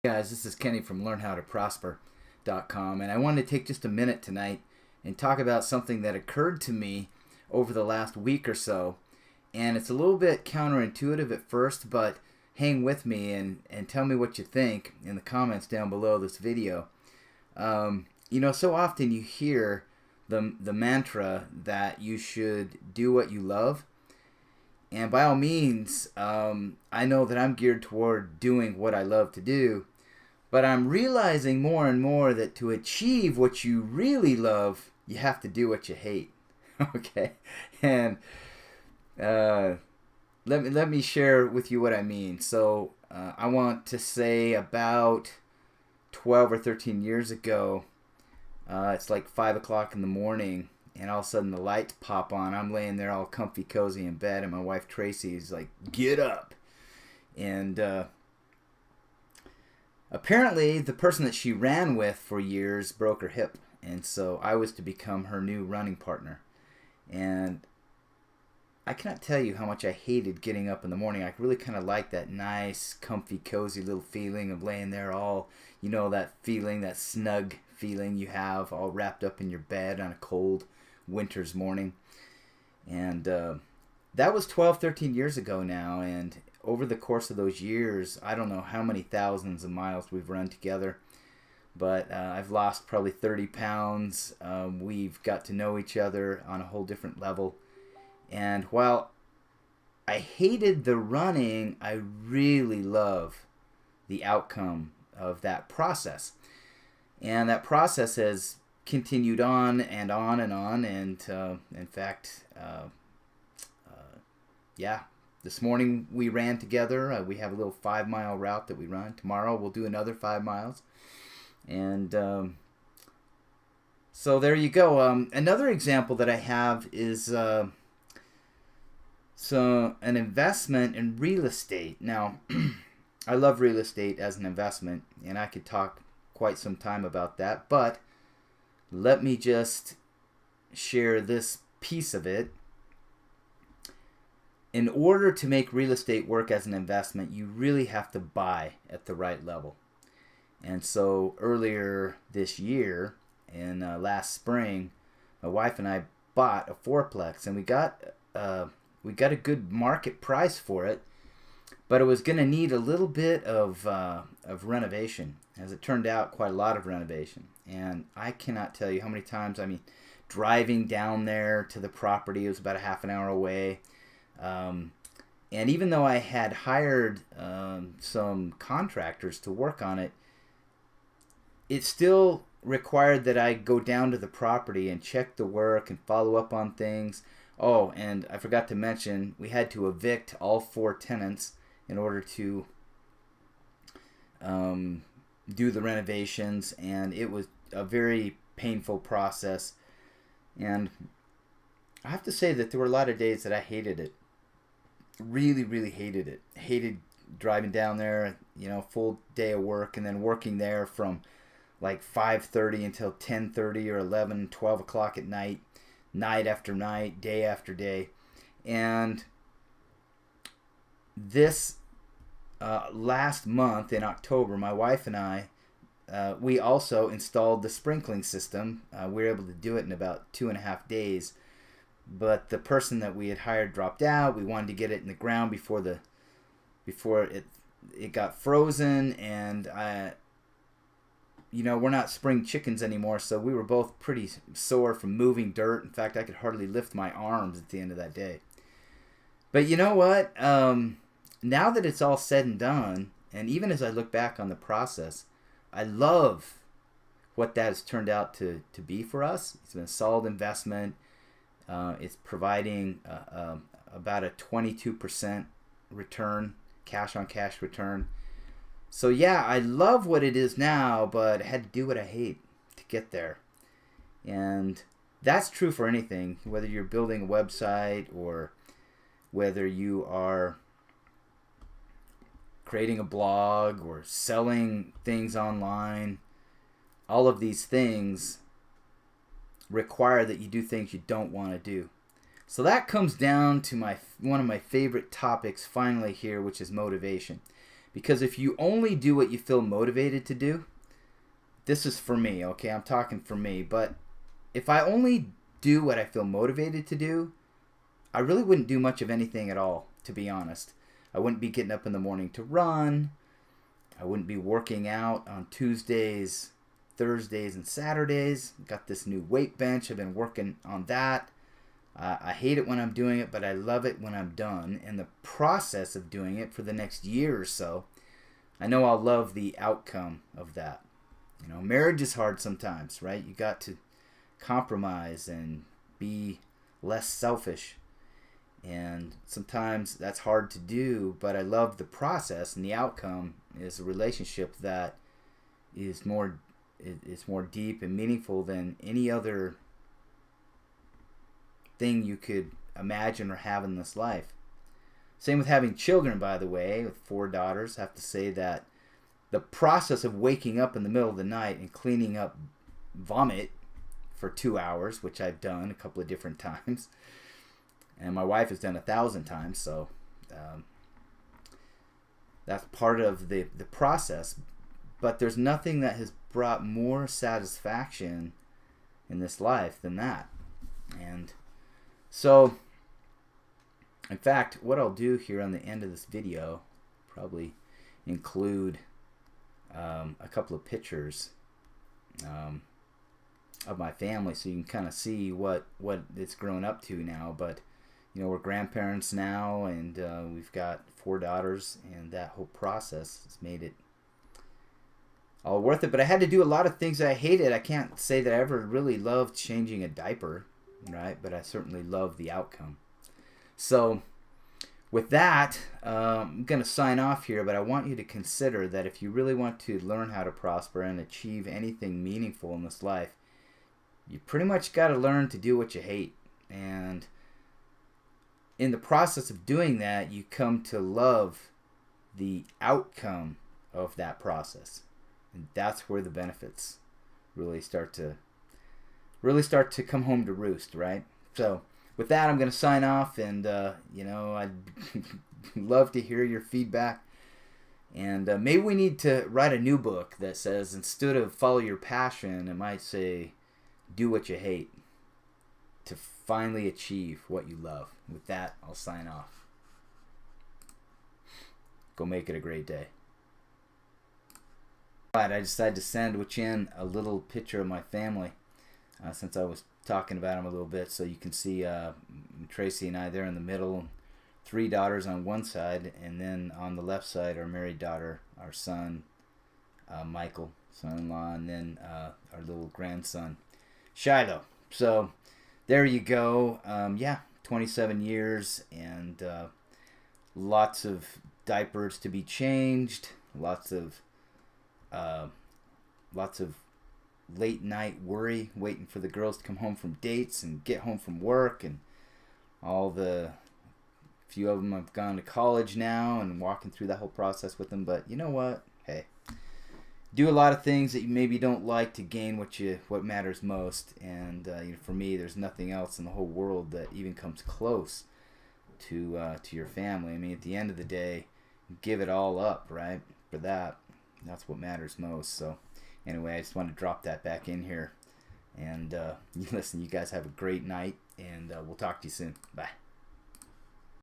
Guys, this is Kenny from LearnHowToProsper.com, and I wanted to take just a minute tonight and talk about something that occurred to me over the last week or so. And it's a little bit counterintuitive at first, but hang with me and tell me what you think in the comments down below this video. So often you hear the mantra that you should do what you love. And by all means, I know that I'm geared toward doing what I love to do, but I'm realizing more and more that to achieve what you really love, you have to do what you hate. Okay? And let me share with you what I mean. So I want to say about 12 or 13 years ago, it's like 5 o'clock in the morning, and all of a sudden the lights pop on. I'm laying there all comfy cozy in bed, and my wife Tracy is like, "Get up!" And apparently the person that she ran with for years broke her hip, and so I was to become her new running partner. And I cannot tell you how much I hated getting up in the morning. I really kind of like that nice, comfy, cozy little feeling of laying there all, that feeling, that snug feeling you have all wrapped up in your bed on a cold winter's morning. And that was 12, 13 years ago now, and over the course of those years, I don't know how many thousands of miles we've run together, but I've lost probably 30 pounds. We've got to know each other on a whole different level. And while I hated the running, I really love the outcome of that process. And that process has continued on and on and on. And in fact, this morning we ran together. We have a little 5-mile route that we run. Tomorrow we'll do another 5 miles. And so there you go. Another example that I have is an investment in real estate. Now, I love real estate as an investment, and I could talk quite some time about that, but let me just share this piece of it. In order to make real estate work as an investment, you really have to buy at the right level. And so earlier this year, in last spring, my wife and I bought a fourplex, and we got a good market price for it, but it was going to need a little bit of renovation. As it turned out, quite a lot of renovation. And I cannot tell you how many times, driving down there to the property, it was about a half an hour away. And even though I had hired some contractors to work on it, it still required that I go down to the property and check the work and follow up on things. Oh, and I forgot to mention, we had to evict all 4 tenants in order to do the renovations, and it was a very painful process. And I have to say that there were a lot of days that I hated it. Really, really hated it. Hated driving down there, full day of work, and then working there from like 5:30 until 10:30 or 11, 12 o'clock at night, night after night, day after day. And this last month in October, my wife and I, we also installed the sprinkling system. We were able to do it in about 2.5 days. But the person that we had hired dropped out. We wanted to get it in the ground before it got frozen, and we're not spring chickens anymore, so we were both pretty sore from moving dirt. In fact, I could hardly lift my arms at the end of that day. But you know what? Now that it's all said and done, and even as I look back on the process, I love what that has turned out to be for us. It's been a solid investment. It's providing about a 22% return, cash-on-cash return. So yeah, I love what it is now, but I had to do what I hate to get there. And that's true for anything, whether you're building a website or whether you are creating a blog or selling things online. All of these things require that you do things you don't want to do. So that comes down to one of my favorite topics finally here, which is motivation. Because if you only do what you feel motivated to do, this is for me, okay? I'm talking for me. But if I only do what I feel motivated to do, I really wouldn't do much of anything at all, to be honest. I wouldn't be getting up in the morning to run. I wouldn't be working out on Tuesdays, Thursdays, and Saturdays. Got this new weight bench. I've been working on that. I hate it when I'm doing it, but I love it when I'm done. And the process of doing it for the next year or so, I know I'll love the outcome of that. You know, marriage is hard sometimes, right? You got to compromise and be less selfish. And sometimes that's hard to do, but I love the process, and the outcome is a relationship that is more deep and meaningful than any other thing you could imagine or have in this life. Same with having children, by the way, with 4 daughters. I have to say that the process of waking up in the middle of the night and cleaning up vomit for 2 hours, which I've done a couple of different times, and my wife has done 1,000 times, so that's part of the process. But there's nothing that has brought more satisfaction in this life than that. And so, in fact, what I'll do here on the end of this video, probably include a couple of pictures of my family, so you can kind of see what it's grown up to now. But you know, we're grandparents now, and we've got 4 daughters, and that whole process has made it all worth it. But I had to do a lot of things that I hated. I can't say that I ever really loved changing a diaper, right? But I certainly love the outcome. So with that, I'm going to sign off here, but I want you to consider that if you really want to learn how to prosper and achieve anything meaningful in this life, you pretty much got to learn to do what you hate. And in the process of doing that, you come to love the outcome of that process. And that's where the benefits really start to come home to roost, right? So with that, I'm going to sign off, and you know, I'd love to hear your feedback. And maybe we need to write a new book that says, instead of follow your passion, it might say do what you hate, to finally achieve what you love. With that, I'll sign off. Go make it a great day. I decided to sandwich in a little picture of my family, since I was talking about them a little bit, so you can see Tracy and I there in the middle, 3 daughters on one side, and then on the left side, our married daughter, our son, Michael, son-in-law, and then our little grandson, Shiloh. So there you go. Yeah, 27 years, and lots of diapers to be changed, lots of late night worry, waiting for the girls to come home from dates and get home from work, and few of them have gone to college now, and walking through that whole process with them. But you know what? Hey, do a lot of things that you maybe don't like to gain what matters most. And you know, for me, there's nothing else in the whole world that even comes close to your family. I mean, at the end of the day, give it all up, right? For that, that's what matters most. So anyway, I just want to drop that back in here. And listen, you guys have a great night, and we'll talk to you soon. Bye.